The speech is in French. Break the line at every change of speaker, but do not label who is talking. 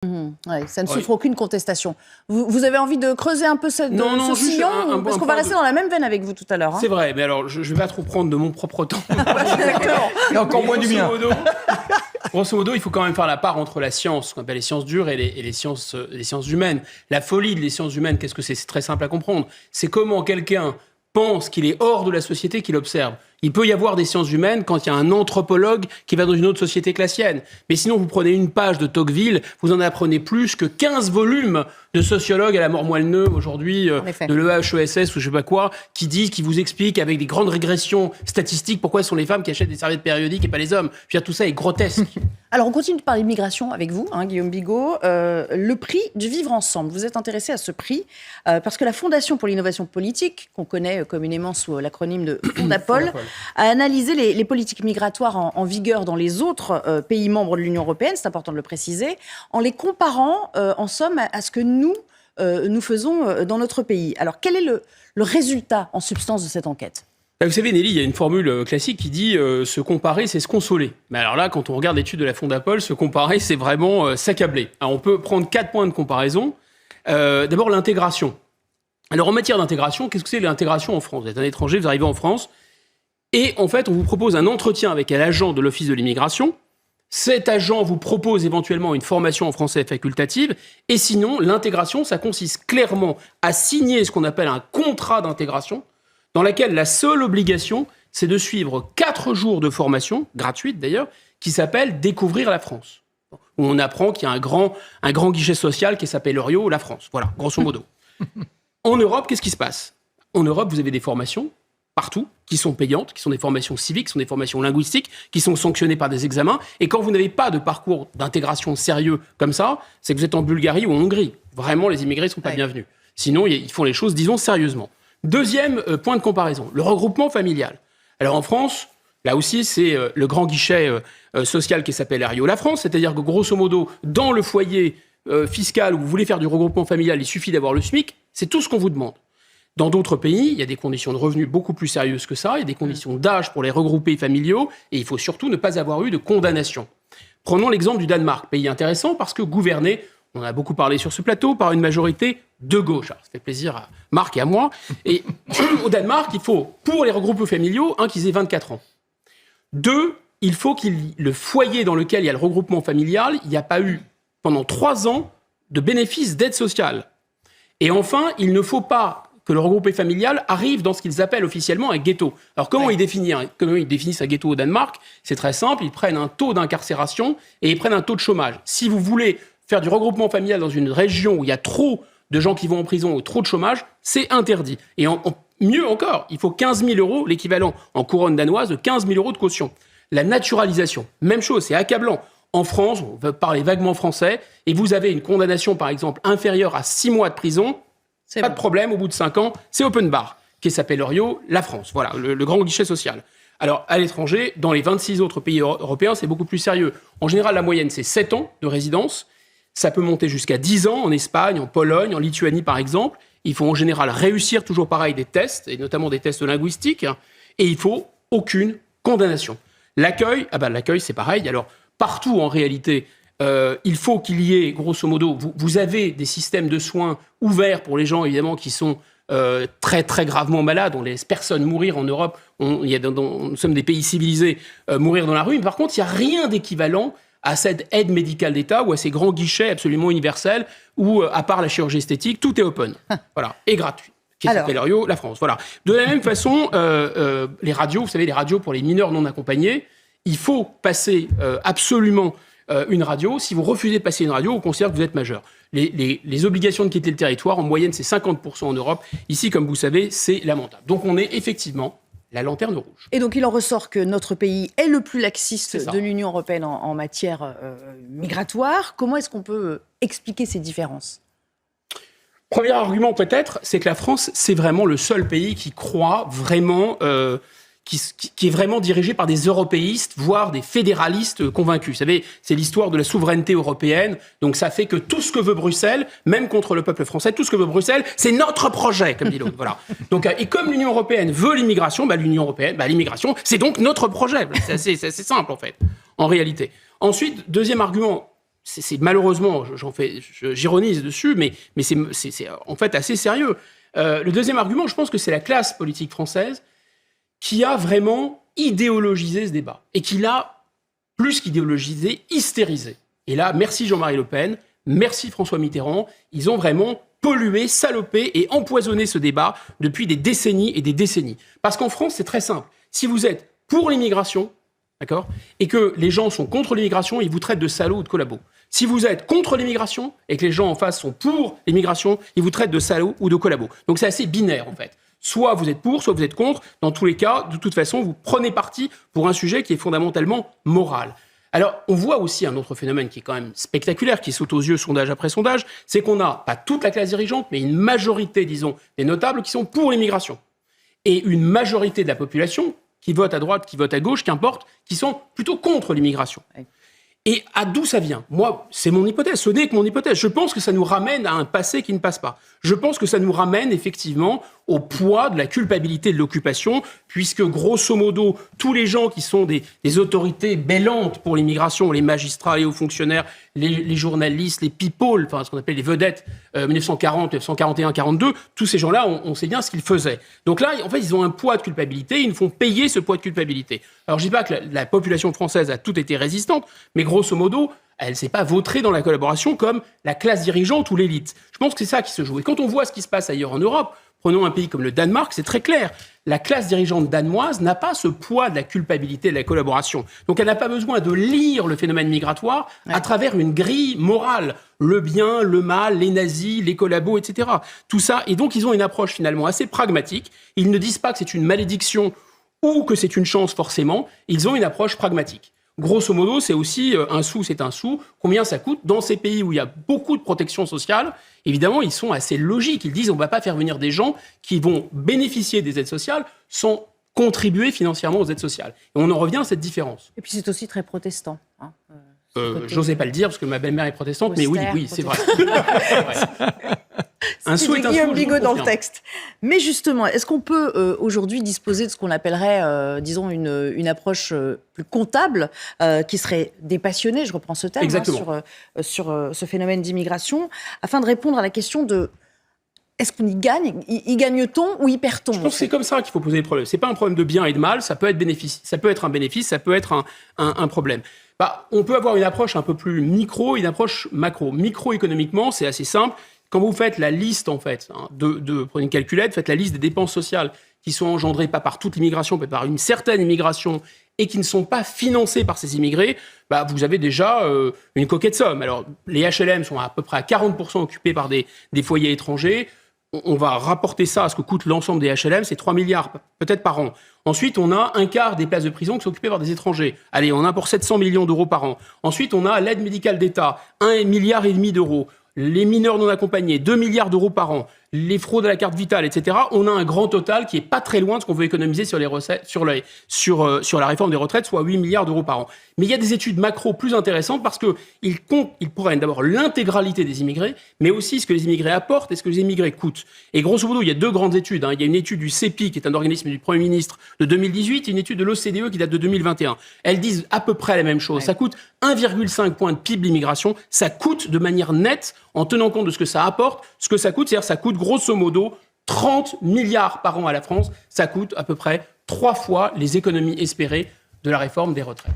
Ouais, ça ne souffre aucune contestation. Vous avez envie de creuser un peu ce sillon parce qu'on va rester dans la même veine avec vous tout à l'heure.
C'est vrai, mais alors je ne vais pas trop prendre de mon propre temps.
Exactement.
Et encore moins du mien.
Grosso modo, il faut quand même faire la part entre la science, ce qu'on appelle les sciences dures, et les sciences humaines. La folie des sciences humaines, qu'est-ce que c'est ? C'est très simple à comprendre. C'est comment quelqu'un pense qu'il est hors de la société qu'il observe. Il peut y avoir des sciences humaines quand il y a un anthropologue qui va dans une autre société que la sienne. Mais sinon, vous prenez une page de Tocqueville, vous en apprenez plus que 15 volumes de sociologues à la mort moelle neuve aujourd'hui, de l'EHESS ou je sais pas quoi, qui vous expliquent avec des grandes régressions statistiques pourquoi ce sont les femmes qui achètent des serviettes périodiques et pas les hommes. Je veux dire, tout ça est grotesque.
Alors, on continue de parler d'immigration avec vous, Guillaume Bigot. Le prix du vivre ensemble. Vous êtes intéressé à ce prix parce que la Fondation pour l'innovation politique, qu'on connaît communément sous l'acronyme de Fondapol, a analysé les politiques migratoires en vigueur dans les autres pays membres de l'Union européenne, c'est important de le préciser, en les comparant, en somme, à ce que nous faisons dans notre pays. Alors, quel est le résultat, en substance, de cette enquête ?
Vous savez, Nelly, il y a une formule classique qui dit se comparer, c'est se consoler. Mais alors là, quand on regarde l'étude de la Fondapol, se comparer, c'est vraiment s'accabler. Alors, on peut prendre 4 points de comparaison. D'abord, l'intégration. Alors, en matière d'intégration, qu'est-ce que c'est l'intégration en France ? Vous êtes un étranger, vous arrivez en France, et en fait, on vous propose un entretien avec un agent de l'Office de l'immigration. Cet agent vous propose éventuellement une formation en français facultative. Et sinon, l'intégration, ça consiste clairement à signer ce qu'on appelle un contrat d'intégration, dans laquelle la seule obligation, c'est de suivre 4 jours de formation, gratuite d'ailleurs, qui s'appelle « Découvrir la France », où on apprend qu'il y a un grand guichet social qui s'appelle Loriot, la France. Voilà, grosso modo. En Europe, qu'est-ce qui se passe ? En Europe, vous avez des formations partout, qui sont payantes, qui sont des formations civiques, qui sont des formations linguistiques, qui sont sanctionnées par des examens. Et quand vous n'avez pas de parcours d'intégration sérieux comme ça, c'est que vous êtes en Bulgarie ou en Hongrie. Vraiment, les immigrés ne sont pas bienvenus. Sinon, ils font les choses, disons, sérieusement. Deuxième point de comparaison, le regroupement familial. Alors en France, là aussi, c'est le grand guichet social qui s'appelle Ario La France, c'est-à-dire que grosso modo, dans le foyer fiscal où vous voulez faire du regroupement familial, il suffit d'avoir le SMIC, c'est tout ce qu'on vous demande. Dans d'autres pays, il y a des conditions de revenus beaucoup plus sérieuses que ça, il y a des conditions d'âge pour les regroupés familiaux, et il faut surtout ne pas avoir eu de condamnation. Prenons l'exemple du Danemark, pays intéressant parce que gouverné, on a beaucoup parlé sur ce plateau, par une majorité de gauche. Alors, ça fait plaisir à Marc et à moi. Et au Danemark, il faut, pour les regroupés familiaux, qu'ils aient 24 ans. 2, il faut le foyer dans lequel il y a le regroupement familial, il n'y a pas eu, pendant 3 ans, de bénéfices d'aide sociale. Et enfin, il ne faut pas que le regroupé familial arrive dans ce qu'ils appellent officiellement un ghetto. Alors, comment ils définissent un ghetto au Danemark ? C'est très simple, ils prennent un taux d'incarcération et ils prennent un taux de chômage. Si vous voulez faire du regroupement familial dans une région où il y a trop de gens qui vont en prison ou trop de chômage, c'est interdit. Et mieux encore, il faut 15 000 €, l'équivalent en couronne danoise de 15 000 € de caution. La naturalisation, même chose, c'est accablant. En France, on va parler vaguement français, et vous avez une condamnation, par exemple, inférieure à 6 mois de prison, pas de problème, au bout de 5 ans, c'est open bar, qui s'appelle Loriot, la France. Voilà, le grand guichet social. Alors, à l'étranger, dans les 26 autres pays européens, c'est beaucoup plus sérieux. En général, la moyenne, c'est 7 ans de résidence. Ça peut monter jusqu'à 10 ans en Espagne, en Pologne, en Lituanie, par exemple. Il faut en général réussir, toujours pareil, des tests, et notamment des tests linguistiques. Et il faut aucune condamnation. L'accueil, l'accueil, c'est pareil. Alors, partout, en réalité, il faut qu'il y ait, grosso modo, vous avez des systèmes de soins ouverts pour les gens, évidemment, qui sont très, très gravement malades. On laisse personne mourir en Europe. Nous sommes des pays civilisés, mourir dans la rue. Mais par contre, il n'y a rien d'équivalent à cette aide médicale d'État ou à ces grands guichets absolument universels où, à part la chirurgie esthétique, tout est open. Voilà, et gratuit. Qui s'appelle Loriot, la France. Voilà. De la même façon, les radios, vous savez, les radios pour les mineurs non accompagnés, il faut passer absolument une radio. Si vous refusez de passer une radio, on considère que vous êtes majeur. Les obligations de quitter le territoire, en moyenne, c'est 50% en Europe. Ici, comme vous savez, c'est lamentable. Donc, on est effectivement la lanterne rouge.
Et donc, il en ressort que notre pays est le plus laxiste de l'Union européenne en matière migratoire. Comment est-ce qu'on peut expliquer ces différences ?
Premier argument, peut-être, c'est que la France, c'est vraiment le seul pays qui croit vraiment... qui est vraiment dirigé par des européistes, voire des fédéralistes convaincus. Vous savez, c'est l'histoire de la souveraineté européenne. Donc ça fait que tout ce que veut Bruxelles, même contre le peuple français, tout ce que veut Bruxelles, c'est notre projet, comme dit l'autre. Voilà. Donc, et comme l'Union européenne veut l'immigration, l'immigration, c'est donc notre projet. C'est assez simple, en fait, en réalité. Ensuite, deuxième argument, c'est malheureusement, j'ironise dessus, mais c'est en fait assez sérieux. Le deuxième argument, je pense que c'est la classe politique française qui a vraiment idéologisé ce débat et qui l'a, plus qu'idéologisé, hystérisé. Et là, merci Jean-Marie Le Pen, merci François Mitterrand, ils ont vraiment pollué, salopé et empoisonné ce débat depuis des décennies et des décennies. Parce qu'en France, c'est très simple. Si vous êtes pour l'immigration, d'accord, et que les gens sont contre l'immigration, ils vous traitent de salauds ou de collabos. Si vous êtes contre l'immigration et que les gens en face sont pour l'immigration, ils vous traitent de salauds ou de collabos. Donc c'est assez binaire en fait. Soit vous êtes pour, soit vous êtes contre. Dans tous les cas, de toute façon, vous prenez parti pour un sujet qui est fondamentalement moral. Alors, on voit aussi un autre phénomène qui est quand même spectaculaire, qui saute aux yeux sondage après sondage, c'est qu'on n'a pas toute la classe dirigeante, mais une majorité, disons, des notables qui sont pour l'immigration. Et une majorité de la population qui vote à droite, qui vote à gauche, qu'importe, qui sont plutôt contre l'immigration. Et à d'où ça vient? Moi, c'est mon hypothèse, ce n'est que mon hypothèse. Je pense que ça nous ramène à un passé qui ne passe pas. Je pense que ça nous ramène effectivement au poids de la culpabilité de l'occupation, puisque grosso modo, tous les gens qui sont des autorités bêlantes pour l'immigration, les magistrats, les hauts fonctionnaires, les journalistes, les people, enfin ce qu'on appelle les vedettes, 1940, 1941, 42, tous ces gens-là, on sait bien ce qu'ils faisaient. Donc là, en fait, ils ont un poids de culpabilité, ils nous font payer ce poids de culpabilité. Alors je dis pas que la population française a tout été résistante, mais grosso modo, elle ne s'est pas vautrée dans la collaboration comme la classe dirigeante ou l'élite. Je pense que c'est ça qui se joue. Et quand on voit ce qui se passe ailleurs en Europe, prenons un pays comme le Danemark, c'est très clair. La classe dirigeante danoise n'a pas ce poids de la culpabilité de la collaboration. Donc elle n'a pas besoin de lire le phénomène migratoire à travers une grille morale. Le bien, le mal, les nazis, les collabos, etc. Tout ça. Et donc ils ont une approche finalement assez pragmatique. Ils ne disent pas que c'est une malédiction ou que c'est une chance forcément. Ils ont une approche pragmatique. Grosso modo, c'est aussi un sou, c'est un sou. Combien ça coûte? Dans ces pays où il y a beaucoup de protection sociale, évidemment, ils sont assez logiques. Ils disent on ne va pas faire venir des gens qui vont bénéficier des aides sociales sans contribuer financièrement aux aides sociales. Et on en revient à cette différence.
Et puis c'est aussi très protestant. Hein,
j'osais pas le dire parce que ma belle-mère est protestante, mais oui, c'est vrai.
Un sou est un sou. Guillaume Bigot dans le texte. Mais justement, est-ce qu'on peut aujourd'hui disposer de ce qu'on appellerait, disons, une approche plus comptable, qui serait dépassionnée, je reprends ce terme, sur ce phénomène d'immigration, afin de répondre à la question de est-ce qu'on y gagne? Y gagne-t-on ou y perd-on?
Je pense que c'est comme ça qu'il faut poser les problèmes. C'est pas un problème de bien et de mal, ça peut être un bénéfice, ça peut être un problème. On peut avoir une approche un peu plus micro, une approche macro. Micro-économiquement, c'est assez simple. Quand vous faites la liste, en fait, prenez une calculette, faites la liste des dépenses sociales qui sont engendrées pas par toute l'immigration, mais par une certaine immigration et qui ne sont pas financées par ces immigrés, vous avez déjà une coquette somme. Alors, les HLM sont à peu près à 40% occupés par des foyers étrangers. On va rapporter ça à ce que coûte l'ensemble des HLM, c'est 3 milliards peut-être par an. Ensuite, on a un quart des places de prison qui sont occupées par des étrangers. Allez, on en a pour 700 millions d'euros par an. Ensuite, on a l'aide médicale d'État, 1,5 milliard d'euros. Les mineurs non accompagnés, 2 milliards d'euros par an, les fraudes à la carte vitale, etc. On a un grand total qui est pas très loin de ce qu'on veut économiser sur les recettes, sur la réforme des retraites, soit 8 milliards d'euros par an. Mais il y a des études macro plus intéressantes parce qu'ils prennent d'abord l'intégralité des immigrés, mais aussi ce que les immigrés apportent et ce que les immigrés coûtent. Et grosso modo, il y a deux grandes études. Il y a une étude du CEPI, qui est un organisme du Premier ministre, de 2018, et une étude de l'OCDE qui date de 2021. Elles disent à peu près la même chose. Ouais. Ça coûte 1,5 point de PIB l'immigration. Ça coûte de manière nette, en tenant compte de ce que ça apporte, ce que ça coûte. C'est-à-dire ça coûte grosso modo 30 milliards par an à la France. Ça coûte à peu près 3 fois les économies espérées de la réforme des retraites.